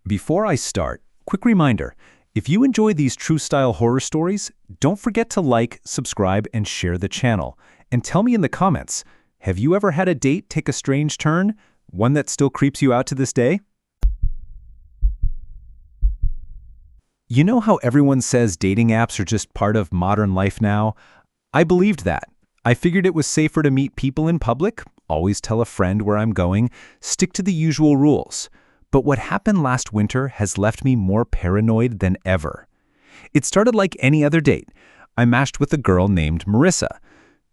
Before I start, quick reminder, if you enjoy these true-style horror stories, don't forget to like, subscribe, and share the channel. And tell me in the comments, have you ever had a date take a strange turn? One that still creeps you out to this day? You know how everyone says dating apps are just part of modern life now? I believed that. I figured it was safer to meet people in public, always tell a friend where I'm going, stick to the usual rules. But what happened last winter has left me more paranoid than ever. It started like any other date. I matched with a girl named Marissa.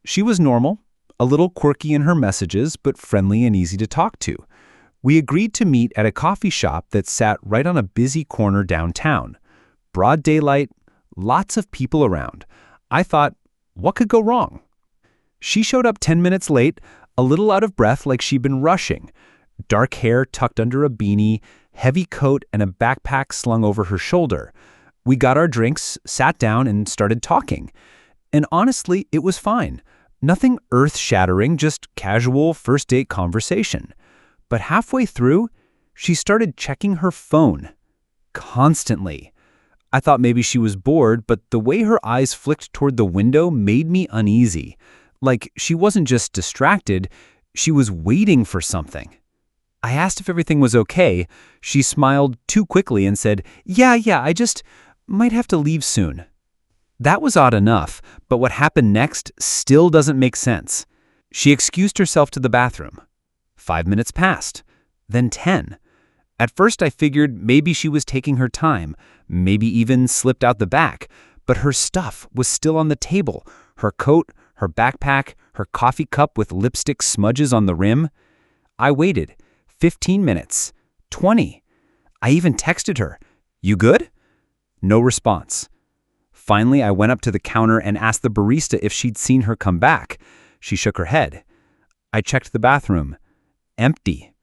She was normal, a little quirky in her messages, but friendly and easy to talk to. We agreed to meet at a coffee shop that sat right on a busy corner downtown. Broad daylight, lots of people around. I thought, what could go wrong? She showed up 10 minutes late, a little out of breath like she'd been rushing. Dark hair tucked under a beanie, heavy coat, and a backpack slung over her shoulder. We got our drinks, sat down, and started talking. And honestly, it was fine. Nothing earth-shattering, just casual first-date conversation. But halfway through, she started checking her phone. Constantly. I thought maybe she was bored, but the way her eyes flicked toward the window made me uneasy. Like she wasn't just distracted, she was waiting for something. I asked if everything was okay. She smiled too quickly and said, Yeah, I just might have to leave soon. That was odd enough, but what happened next still doesn't make sense. She excused herself to the bathroom. 5 minutes passed, then 10. At first I figured maybe she was taking her time, maybe even slipped out the back, but her stuff was still on the table, her coat, her backpack, her coffee cup with lipstick smudges on the rim. I waited. 15 minutes. 20. I even texted her, You good? No response. Finally, I went up to the counter and asked the barista if she'd seen her come back. She shook her head. I checked the bathroom. Empty.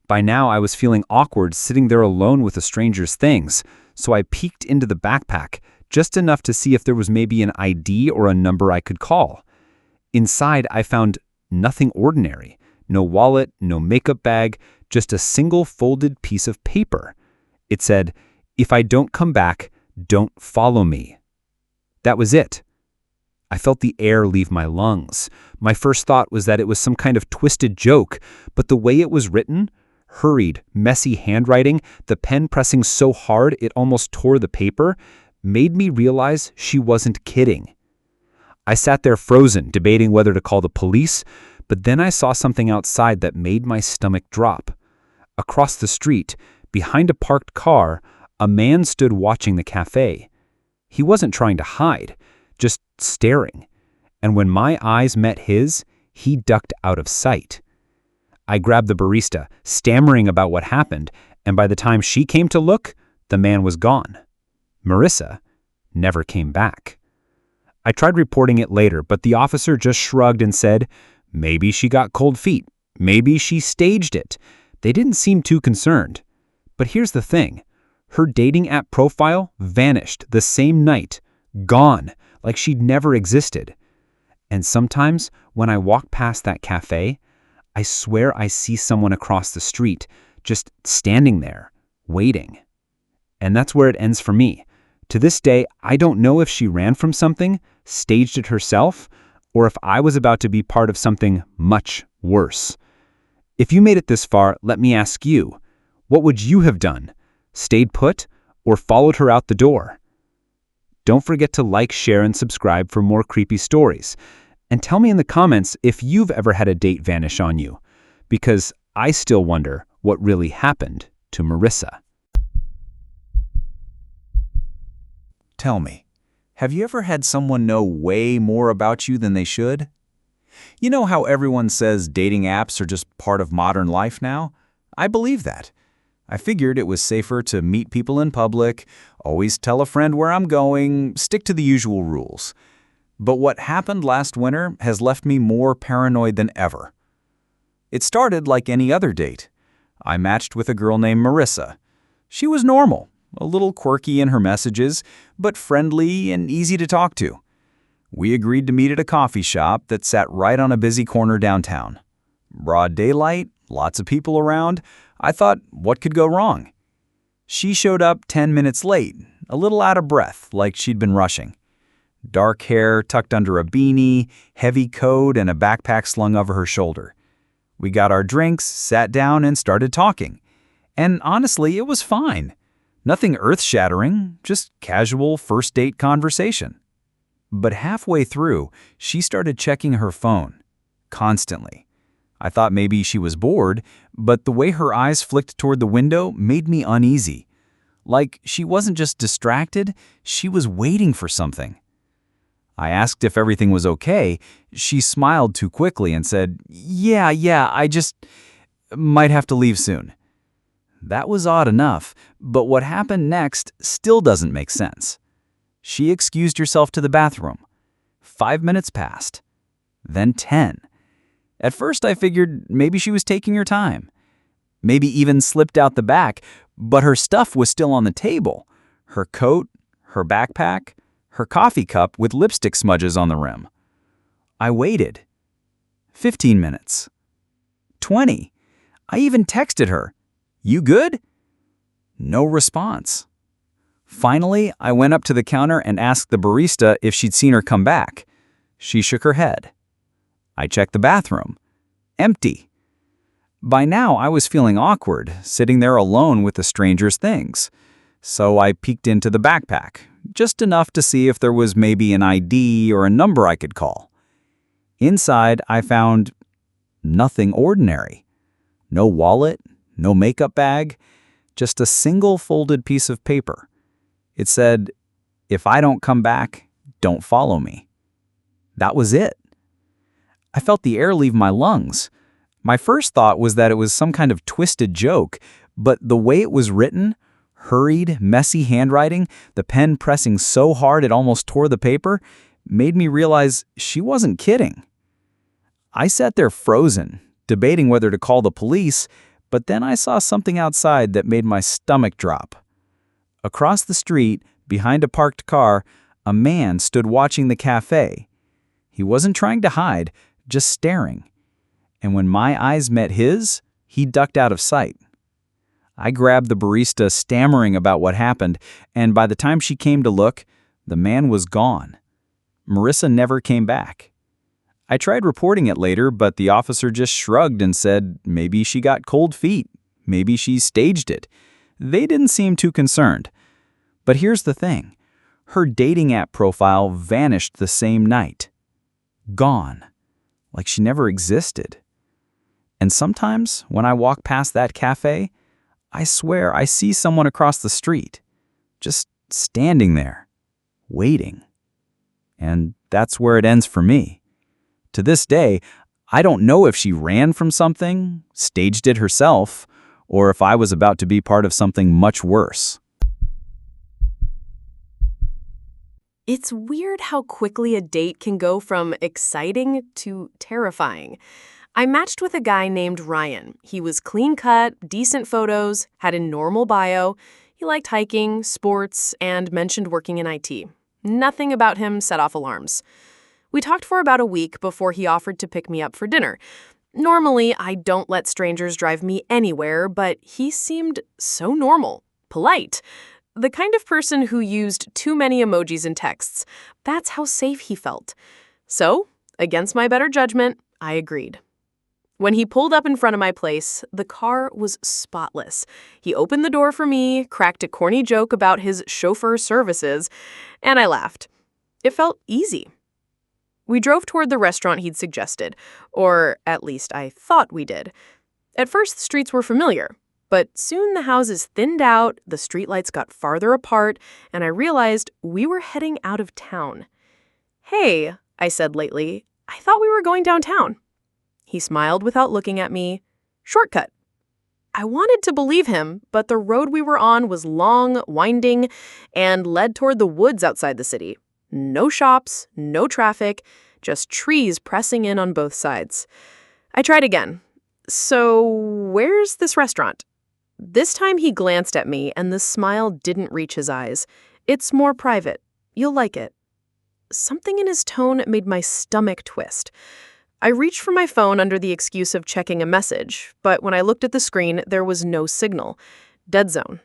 By now, I was feeling awkward sitting there alone with a stranger's things, so I peeked into the backpack, just enough to see if there was maybe an ID or a number I could call. Inside, I found nothing ordinary. No wallet, no makeup bag, just a single folded piece of paper. It said, If I don't come back, don't follow me. That was it. I felt the air leave my lungs. My first thought was that it was some kind of twisted joke, but the way it was written, hurried, messy handwriting, the pen pressing so hard it almost tore the paper, made me realize she wasn't kidding. I sat there frozen, debating whether to call the police, but then I saw something outside that made my stomach drop. Across the street, behind a parked car, a man stood watching the cafe. He wasn't trying to hide, just staring. And when my eyes met his, he ducked out of sight. I grabbed the barista, stammering about what happened, and by the time she came to look, the man was gone. Marissa never came back. I tried reporting it later, but the officer just shrugged and said, Maybe she got cold feet. Maybe she staged it. They didn't seem too concerned. But here's the thing. Her dating app profile vanished the same night. Gone, like she'd never existed. And sometimes, when I walk past that cafe, I swear I see someone across the street, just standing there, waiting. And that's where it ends for me. To this day, I don't know if she ran from something, staged it herself, or if I was about to be part of something much worse. If you made it this far, let me ask you, what would you have done? Stayed put, or followed her out the door? Don't forget to like, share, and subscribe for more creepy stories. And tell me in the comments if you've ever had a date vanish on you, because I still wonder what really happened to Marissa. Tell me, have you ever had someone know way more about you than they should? You know how everyone says dating apps are just part of modern life now? I believe that. I figured it was safer to meet people in public, always tell a friend where I'm going, stick to the usual rules. But what happened last winter has left me more paranoid than ever. It started like any other date. I matched with a girl named Marissa. She was normal, a little quirky in her messages, but friendly and easy to talk to. We agreed to meet at a coffee shop that sat right on a busy corner downtown. Broad daylight, lots of people around. I thought, what could go wrong? She showed up 10 minutes late, a little out of breath, like she'd been rushing. Dark hair tucked under a beanie, heavy coat, and a backpack slung over her shoulder. We got our drinks, sat down, and started talking. And honestly, it was fine. Nothing earth-shattering, just casual first-date conversation. But halfway through, she started checking her phone. Constantly. I thought maybe she was bored, but the way her eyes flicked toward the window made me uneasy. Like she wasn't just distracted, she was waiting for something. I asked if everything was okay. She smiled too quickly and said, Yeah, I just might have to leave soon. That was odd enough, but what happened next still doesn't make sense. She excused herself to the bathroom. 5 minutes passed. Then 10. At first I figured maybe she was taking her time. Maybe even slipped out the back, but her stuff was still on the table. Her coat, her backpack, her coffee cup with lipstick smudges on the rim. I waited. 15 minutes. 20. I even texted her, You good? No response. Finally, I went up to the counter and asked the barista if she'd seen her come back. She shook her head. I checked the bathroom. Empty. By now, I was feeling awkward, sitting there alone with a stranger's things. So I peeked into the backpack, just enough to see if there was maybe an ID or a number I could call. Inside, I found nothing ordinary. No wallet, no makeup bag, just a single folded piece of paper. It said, If I don't come back, don't follow me. That was it. I felt the air leave my lungs. My first thought was that it was some kind of twisted joke, but the way it was written, hurried, messy handwriting, the pen pressing so hard it almost tore the paper, made me realize she wasn't kidding. I sat there frozen, debating whether to call the police, but then I saw something outside that made my stomach drop. Across the street, behind a parked car, a man stood watching the cafe. He wasn't trying to hide, just staring. And when my eyes met his, he ducked out of sight. I grabbed the barista, stammering about what happened, and by the time she came to look, the man was gone. Marissa never came back. I tried reporting it later, but the officer just shrugged and said maybe she got cold feet, maybe she staged it. They didn't seem too concerned. But here's the thing. Her dating app profile vanished the same night. Gone. Like she never existed. And sometimes, when I walk past that cafe, I swear I see someone across the street, just standing there, waiting. And that's where it ends for me. To this day, I don't know if she ran from something, staged it herself, or if I was about to be part of something much worse. It's weird how quickly a date can go from exciting to terrifying. I matched with a guy named Ryan. He was clean-cut, decent photos, had a normal bio. He liked hiking, sports, and mentioned working in IT. Nothing about him set off alarms. We talked for about a week before he offered to pick me up for dinner. Normally, I don't let strangers drive me anywhere, but he seemed so normal, polite. The kind of person who used too many emojis in texts. That's how safe he felt. So, against my better judgment, I agreed. When he pulled up in front of my place, the car was spotless. He opened the door for me, cracked a corny joke about his chauffeur services, and I laughed. It felt easy. We drove toward the restaurant he'd suggested, or at least I thought we did. At first, the streets were familiar, but soon the houses thinned out, the streetlights got farther apart, and I realized we were heading out of town. Hey, I said lately, I thought we were going downtown. He smiled without looking at me. Shortcut. I wanted to believe him, but the road we were on was long, winding, and led toward the woods outside the city. No shops, no traffic, just trees pressing in on both sides. I tried again. So, where's this restaurant? This time he glanced at me and the smile didn't reach his eyes. It's more private. You'll like it. Something in his tone made my stomach twist. I reached for my phone under the excuse of checking a message, but when I looked at the screen, there was no signal. Dead zone.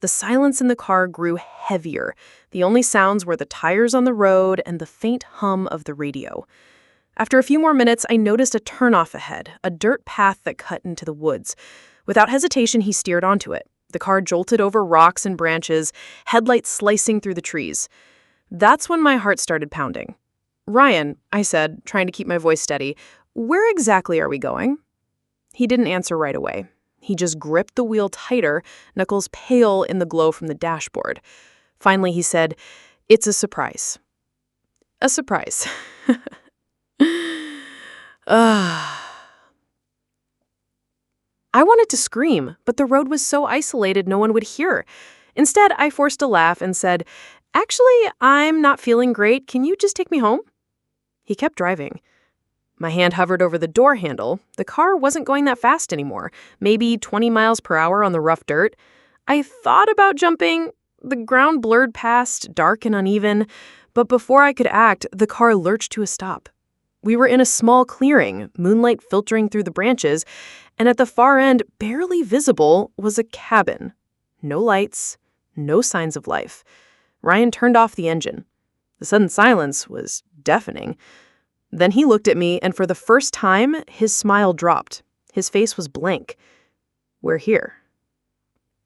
The silence in the car grew heavier. The only sounds were the tires on the road and the faint hum of the radio. After a few more minutes, I noticed a turnoff ahead, a dirt path that cut into the woods. Without hesitation, he steered onto it. The car jolted over rocks and branches, headlights slicing through the trees. That's when my heart started pounding. "Ryan," I said, trying to keep my voice steady, "where exactly are we going?" He didn't answer right away. He just gripped the wheel tighter, knuckles pale in the glow from the dashboard. Finally, he said, "It's a surprise." A surprise. I wanted to scream, but the road was so isolated no one would hear. Instead, I forced a laugh and said, "Actually, I'm not feeling great. Can you just take me home?" He kept driving. My hand hovered over the door handle. The car wasn't going that fast anymore, maybe 20 miles per hour on the rough dirt. I thought about jumping. The ground blurred past, dark and uneven, but before I could act, the car lurched to a stop. We were in a small clearing, moonlight filtering through the branches, and at the far end, barely visible, was a cabin. No lights, no signs of life. Ryan turned off the engine. The sudden silence was deafening. Then he looked at me, and for the first time, his smile dropped. His face was blank. "We're here."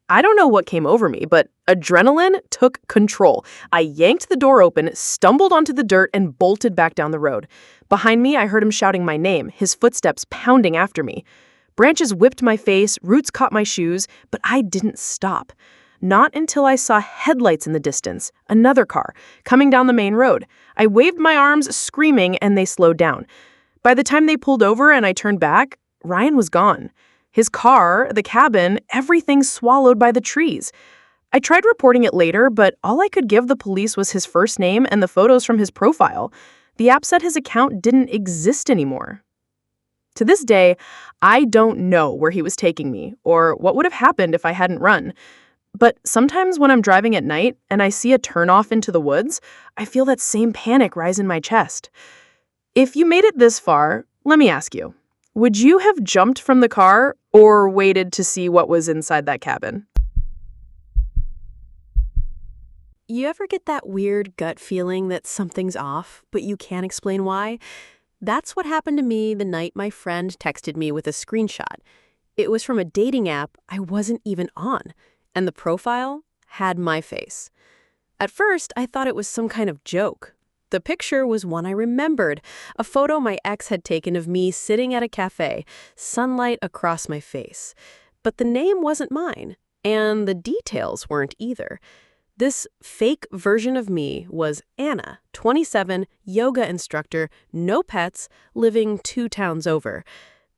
I don't know what came over me, but adrenaline took control. I yanked the door open, stumbled onto the dirt, and bolted back down the road. Behind me, I heard him shouting my name, his footsteps pounding after me. Branches whipped my face, roots caught my shoes, but I didn't stop. Not until I saw headlights in the distance, another car, coming down the main road. I waved my arms, screaming, and they slowed down. By the time they pulled over and I turned back, Ryan was gone. His car, the cabin, everything swallowed by the trees. I tried reporting it later, but all I could give the police was his first name and the photos from his profile. The app said his account didn't exist anymore. To this day, I don't know where he was taking me or what would have happened if I hadn't run. But sometimes when I'm driving at night and I see a turnoff into the woods, I feel that same panic rise in my chest. If you made it this far, let me ask you, would you have jumped from the car or waited to see what was inside that cabin? You ever get that weird gut feeling that something's off, but you can't explain why? That's what happened to me the night my friend texted me with a screenshot. It was from a dating app I wasn't even on, and the profile had my face. At first, I thought it was some kind of joke. The picture was one I remembered, a photo my ex had taken of me sitting at a cafe, sunlight across my face. But the name wasn't mine, and the details weren't either. This fake version of me was Anna, 27, yoga instructor, no pets, living 2 towns over.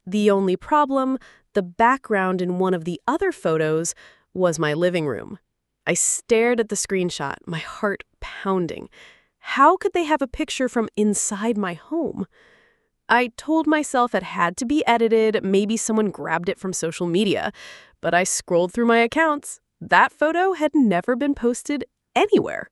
The only problem, the background in one of the other photos was my living room. I stared at the screenshot, my heart pounding. How could they have a picture from inside my home? I told myself it had to be edited, maybe someone grabbed it from social media, but I scrolled through my accounts. That photo had never been posted anywhere.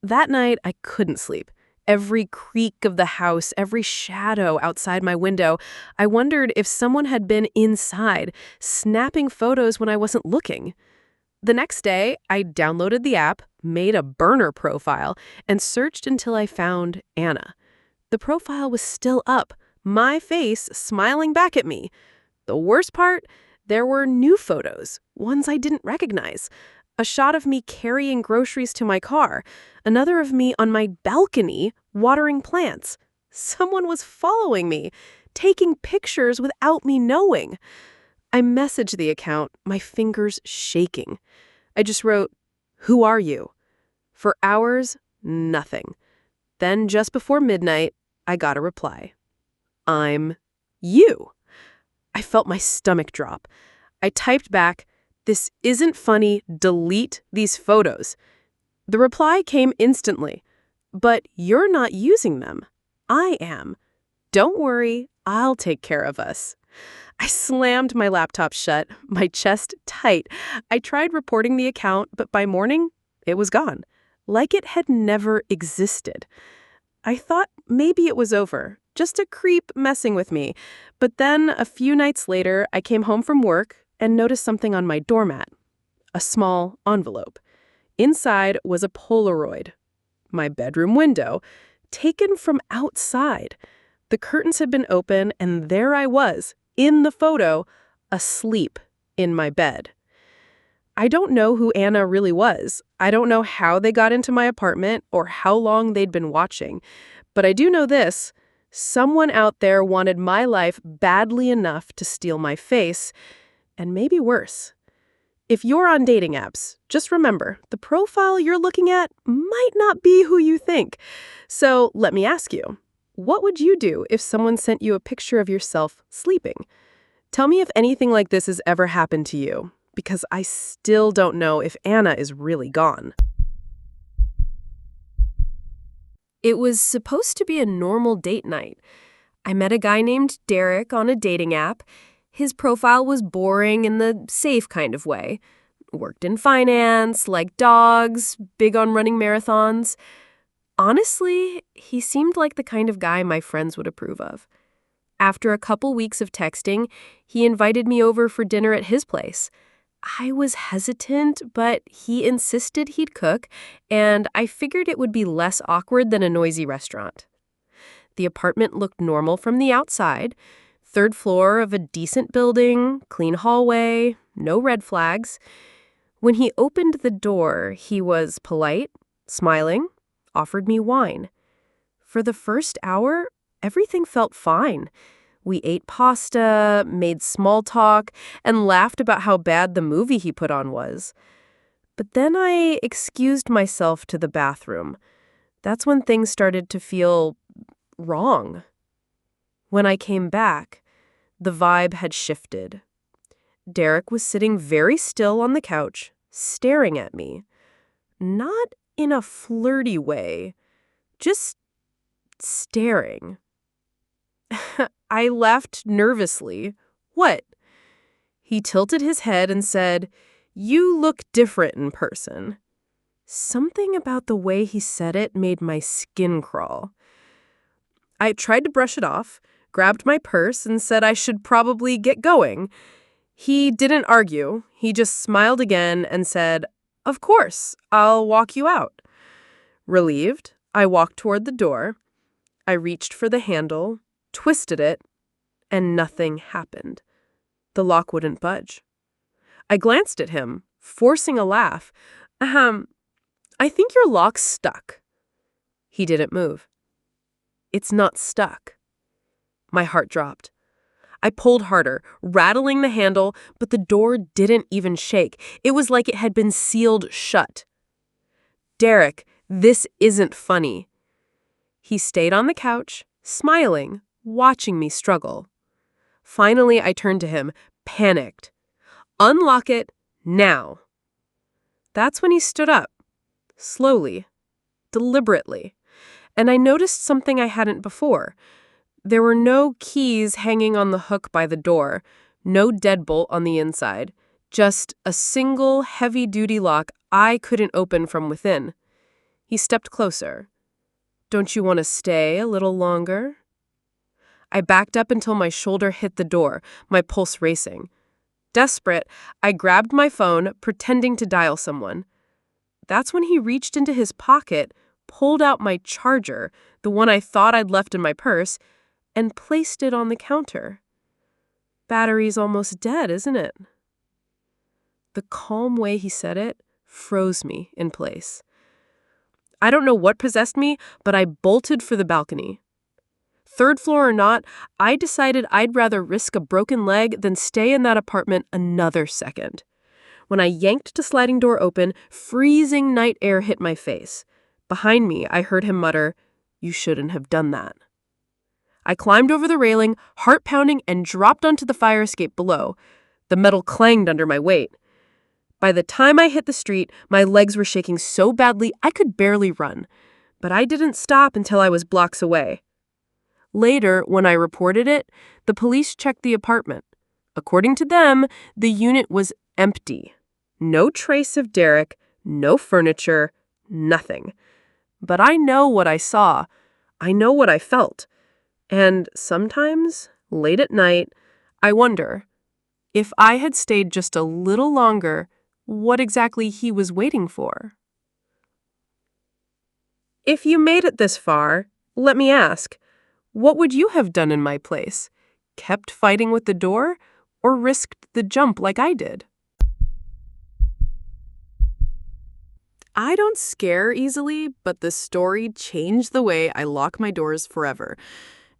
That night, I couldn't sleep. Every creak of the house, every shadow outside my window, I wondered if someone had been inside, snapping photos when I wasn't looking. The next day, I downloaded the app, made a burner profile, and searched until I found Anna. The profile was still up, my face smiling back at me. The worst part? There were new photos, ones I didn't recognize. A shot of me carrying groceries to my car, another of me on my balcony watering plants. Someone was following me, taking pictures without me knowing. I messaged the account, my fingers shaking. I just wrote, "Who are you?" For hours, nothing. Then just before midnight, I got a reply. "I'm you." I felt my stomach drop. I typed back, "This isn't funny, delete these photos." The reply came instantly. "But you're not using them. I am. Don't worry, I'll take care of us." I slammed my laptop shut, my chest tight. I tried reporting the account, but by morning, it was gone, like it had never existed. I thought maybe it was over, just a creep messing with me. But then, a few nights later, I came home from work and noticed something on my doormat. a small envelope. Inside was a Polaroid, my bedroom window, taken from outside. The curtains had been open, and there I was, in the photo, asleep in my bed. I don't know who Anna really was. I don't know how they got into my apartment or how long they'd been watching. But I do know this. Someone out there wanted my life badly enough to steal my face, and maybe worse. If you're on dating apps, just remember, the profile you're looking at might not be who you think. So let me ask you, what would you do if someone sent you a picture of yourself sleeping? Tell me if anything like this has ever happened to you, because I still don't know if Anna is really gone. It was supposed to be a normal date night. I met a guy named Derek on a dating app. His profile was boring in the safe kind of way. Worked in finance, liked dogs, big on running marathons. Honestly, he seemed like the kind of guy my friends would approve of. After a couple weeks of texting, he invited me over for dinner at his place. I was hesitant, but he insisted he'd cook, and I figured it would be less awkward than a noisy restaurant. The apartment looked normal from the outside. 3rd floor of a decent building, clean hallway, no red flags. When he opened the door, he was polite, smiling, offered me wine. For the first hour, everything felt fine. We ate pasta, made small talk, and laughed about how bad the movie he put on was. But then I excused myself to the bathroom. That's when things started to feel wrong. When I came back, the vibe had shifted. Derek was sitting very still on the couch, staring at me. Not in a flirty way, just staring. I laughed nervously. What? He tilted his head and said, "You look different in person." Something about the way he said it made my skin crawl. I tried to brush it off, grabbed my purse, and said I should probably get going. He didn't argue. He just smiled again and said, "Of course, I'll walk you out." Relieved, I walked toward the door. I reached for the handle, twisted it, and nothing happened. The lock wouldn't budge. I glanced at him, forcing a laugh. I think your lock's stuck." He didn't move. "It's not stuck." My heart dropped. I pulled harder, rattling the handle, but the door didn't even shake. It was like it had been sealed shut. "Derek, this isn't funny." He stayed on the couch, smiling, watching me struggle. Finally, I turned to him, panicked. "Unlock it now." That's when he stood up, slowly, deliberately, and I noticed something I hadn't before. There were no keys hanging on the hook by the door, no deadbolt on the inside, just a single heavy-duty lock I couldn't open from within. He stepped closer. "Don't you want to stay a little longer?" I backed up until my shoulder hit the door, my pulse racing. Desperate, I grabbed my phone, pretending to dial someone. That's when he reached into his pocket, pulled out my charger, the one I thought I'd left in my purse, and placed it on the counter. Battery's almost dead, isn't it? The calm way he said it froze me in place. I don't know what possessed me, but I bolted for the balcony. 3rd floor or not, I decided I'd rather risk a broken leg than stay in that apartment another second. When I yanked the sliding door open, freezing night air hit my face. Behind me, I heard him mutter, "You shouldn't have done that." I climbed over the railing, heart pounding, and dropped onto the fire escape below. The metal clanged under my weight. By the time I hit the street, my legs were shaking so badly I could barely run. But I didn't stop until I was blocks away. Later, when I reported it, the police checked the apartment. According to them, the unit was empty. No trace of Derek, no furniture, nothing. But I know what I saw. I know what I felt. And sometimes, late at night, I wonder, if I had stayed just a little longer, what exactly he was waiting for. If you made it this far, let me ask, what would you have done in my place? Kept fighting with the door, or risked the jump like I did? I don't scare easily, but the story changed the way I lock my doors forever.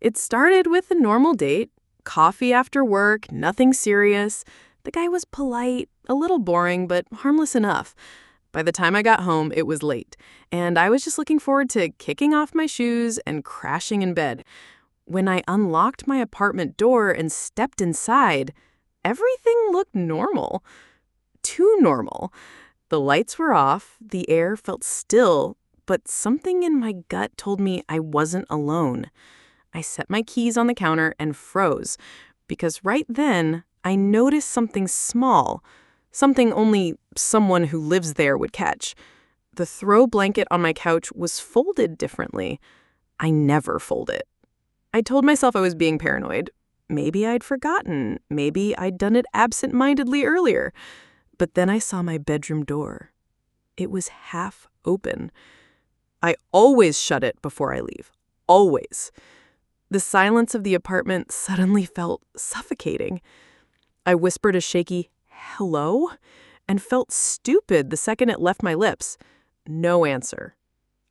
It started with a normal date, coffee after work, nothing serious. The guy was polite, a little boring, but harmless enough. By the time I got home, it was late, and I was just looking forward to kicking off my shoes and crashing in bed. When I unlocked my apartment door and stepped inside, everything looked normal. Too normal. The lights were off, the air felt still, but something in my gut told me I wasn't alone. I set my keys on the counter and froze, because right then I noticed something small, something only someone who lives there would catch. The throw blanket on my couch was folded differently. I never fold it. I told myself I was being paranoid. Maybe I'd forgotten. Maybe I'd done it absent-mindedly earlier. But then I saw my bedroom door. It was half open. I always shut it before I leave. Always. The silence of the apartment suddenly felt suffocating. I whispered a shaky, "Hello?" and felt stupid the second it left my lips. No answer.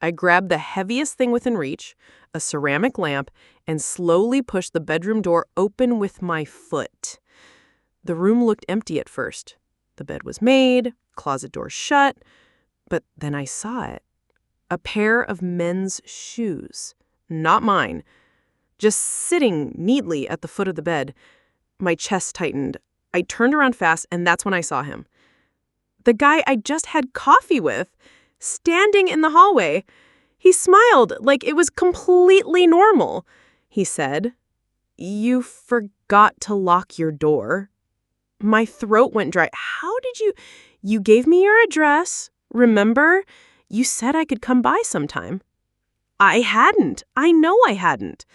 I grabbed the heaviest thing within reach, a ceramic lamp, and slowly pushed the bedroom door open with my foot. The room looked empty at first. The bed was made, closet door shut, but then I saw it. A pair of men's shoes, not mine, just sitting neatly at the foot of the bed. My chest tightened. I turned around fast, and that's when I saw him. The guy I just had coffee with, standing in the hallway. He smiled like it was completely normal. He said, "You forgot to lock your door." My throat went dry. How did you... You gave me your address, remember? You said I could come by sometime. I hadn't. I know I hadn't.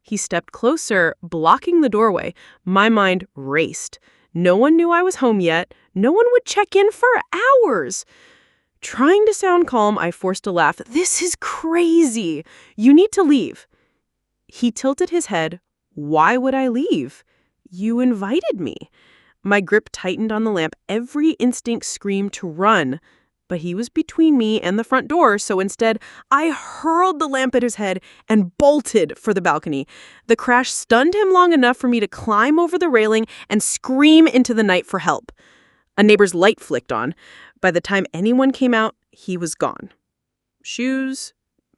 He stepped closer, blocking the doorway. My mind raced. No one knew I was home yet. No one would check in for hours. Trying to sound calm, I forced a laugh. "This is crazy. You need to leave." He tilted his head. "Why would I leave? You invited me." My grip tightened on the lamp. Every instinct screamed to run. But he was between me and the front door, so instead, I hurled the lamp at his head and bolted for the balcony. The crash stunned him long enough for me to climb over the railing and scream into the night for help. A neighbor's light flicked on. By the time anyone came out, he was gone. Shoes,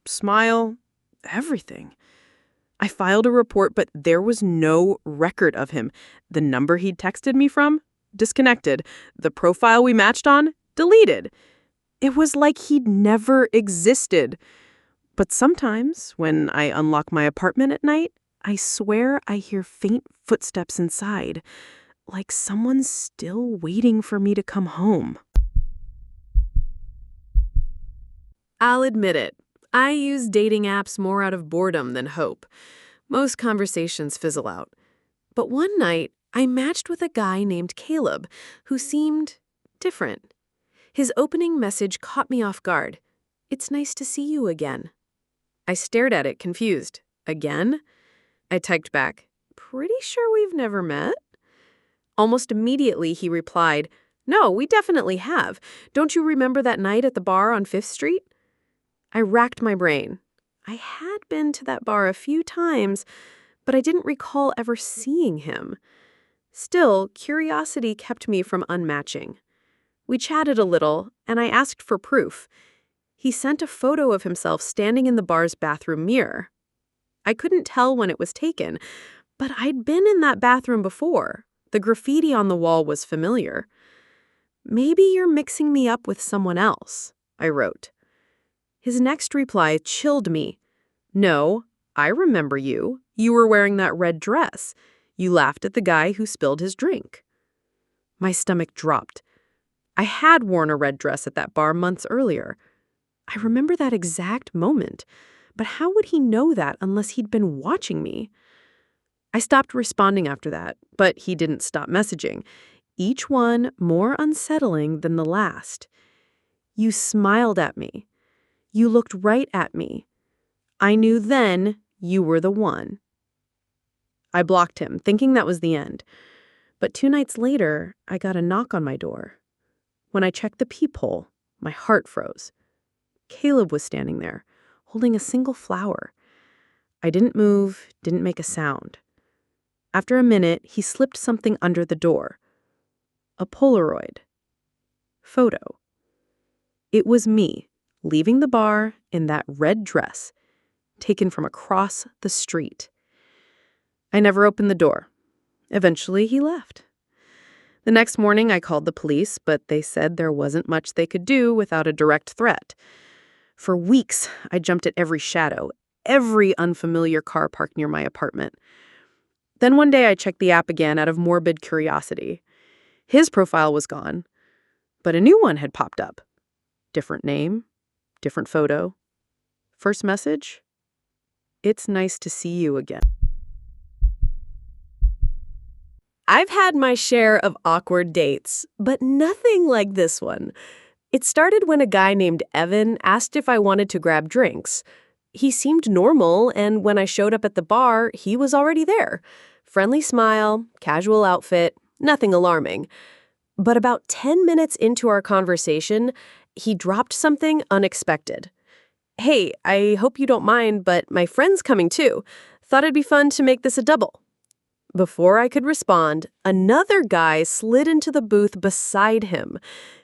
smile, everything. I filed a report, but there was no record of him. The number he'd texted me from? Disconnected. The profile we matched on? Deleted. It was like he'd never existed. But sometimes, when I unlock my apartment at night, I swear I hear faint footsteps inside, like someone's still waiting for me to come home. I'll admit it. I use dating apps more out of boredom than hope. Most conversations fizzle out. But one night, I matched with a guy named Caleb, who seemed different. His opening message caught me off guard. "It's nice to see you again." I stared at it, confused. "Again?" I typed back, "Pretty sure we've never met?" Almost immediately, he replied, "No, we definitely have. Don't you remember that night at the bar on 5th Street? I racked my brain. I had been to that bar a few times, but I didn't recall ever seeing him. Still, curiosity kept me from unmatching. We chatted a little, and I asked for proof. He sent a photo of himself standing in the bar's bathroom mirror. I couldn't tell when it was taken, but I'd been in that bathroom before. The graffiti on the wall was familiar. "Maybe you're mixing me up with someone else," I wrote. His next reply chilled me. "No, I remember you. You were wearing that red dress. You laughed at the guy who spilled his drink." My stomach dropped. I had worn a red dress at that bar months earlier. I remember that exact moment. But how would he know that unless he'd been watching me? I stopped responding after that, but he didn't stop messaging. each one more unsettling than the last. You smiled at me. You looked right at me. I knew then you were the one. I blocked him, thinking that was the end. But 2 nights later, I got a knock on my door. When I checked the peephole, my heart froze. Caleb was standing there, holding a single flower. I didn't move, didn't make a sound. After a minute, he slipped something under the door. A Polaroid. Photo. It was me, leaving the bar in that red dress, taken from across the street. I never opened the door. Eventually, he left. The next morning, I called the police, but they said there wasn't much they could do without a direct threat. For weeks, I jumped at every shadow, every unfamiliar car parked near my apartment. Then one day, I checked the app again out of morbid curiosity. His profile was gone, but a new one had popped up. Different name, different photo. First message: "It's nice to see you again." I've had my share of awkward dates, but nothing like this one. It started when a guy named Evan asked if I wanted to grab drinks. He seemed normal, and when I showed up at the bar, he was already there. Friendly smile, casual outfit, nothing alarming. But about 10 minutes into our conversation, he dropped something unexpected. "Hey, I hope you don't mind, but my friend's coming too. Thought it'd be fun to make this a double." Before I could respond, another guy slid into the booth beside him.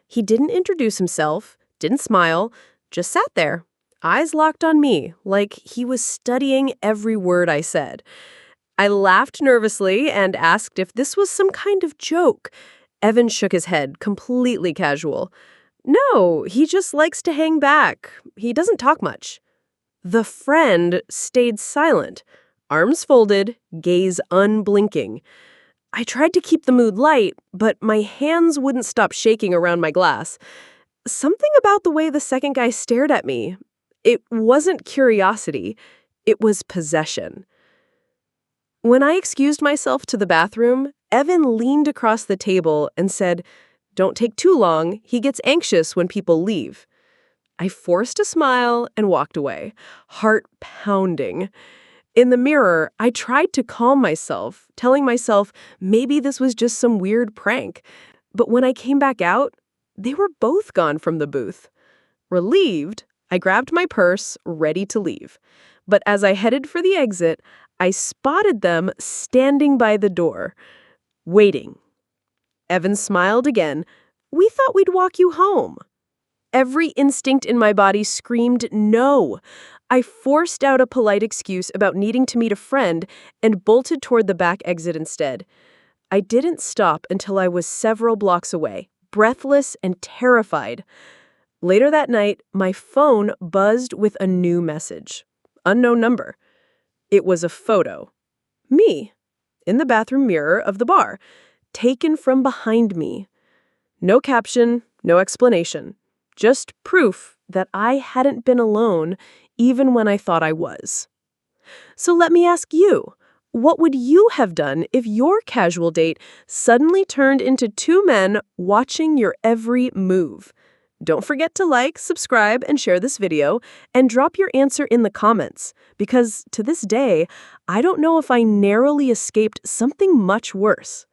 He didn't introduce himself, didn't smile, just sat there, eyes locked on me, like he was studying every word I said. I laughed nervously and asked if this was some kind of joke. Evan shook his head, completely casual. "No, he just likes to hang back. He doesn't talk much." The friend stayed silent, arms folded, gaze unblinking. I tried to keep the mood light, but my hands wouldn't stop shaking around my glass. Something about the way the second guy stared at me. It wasn't curiosity. It was possession. When I excused myself to the bathroom, Evan leaned across the table and said, "Don't take too long. He gets anxious when people leave." I forced a smile and walked away, heart pounding. In the mirror, I tried to calm myself, telling myself maybe this was just some weird prank. But when I came back out, they were both gone from the booth. Relieved, I grabbed my purse, ready to leave. But as I headed for the exit, I spotted them standing by the door, waiting. Evan smiled again. "We thought we'd walk you home." Every instinct in my body screamed no. I forced out a polite excuse about needing to meet a friend and bolted toward the back exit instead. I didn't stop until I was several blocks away, breathless and terrified. Later that night, my phone buzzed with a new message. Unknown number. It was a photo. Me, in the bathroom mirror of the bar, taken from behind me. No caption, no explanation. Just proof that I hadn't been alone even when I thought I was. So let me ask you, what would you have done if your casual date suddenly turned into 2 men watching your every move? Don't forget to like, subscribe, and share this video, and drop your answer in the comments, because to this day, I don't know if I narrowly escaped something much worse.